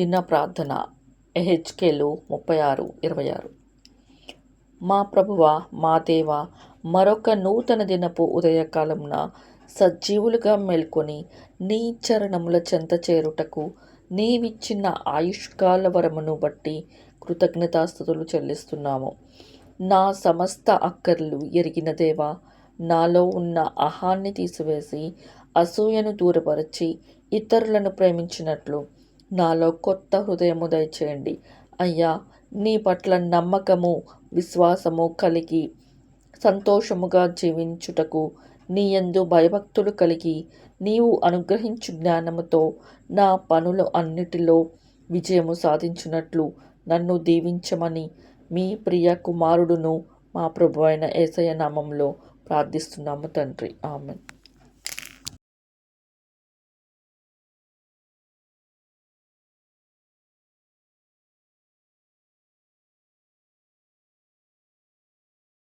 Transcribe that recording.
దిన ప్రార్థన ఎహెచ్కేలు 36:26. మా ప్రభువా, మా దేవా, మరొక నూతన దినపు ఉదయకాలమున సజీవులుగా మేల్కొని నీ చరణముల చెంత చేరుటకు నీవిచ్చిన ఆయుష్కాల వరమును బట్టి కృతజ్ఞతాస్తుతులు చెల్లిస్తున్నాము. నా సమస్త అక్కర్లు ఎరిగిన దేవా, నాలో ఉన్న అహాన్ని తీసివేసి అసూయను దూరపరచి ఇతరులను ప్రేమించినట్లు నాలో కొత్త హృదయము దయచేయండి. అయ్యా, నీ పట్ల నమ్మకము, విశ్వాసము కలిగి సంతోషముగా జీవించుటకు నీ యందు భయభక్తులు కలిగి నీవు అనుగ్రహించు జ్ఞానముతో నా పనులు అన్నిటిలో విజయము సాధించున్నట్లు నన్ను దీవించమని మీ ప్రియ కుమారుడును మా ప్రభువైన యేసయ్య నామములో ప్రార్థిస్తున్నాము తండ్రి. ఆమేన్.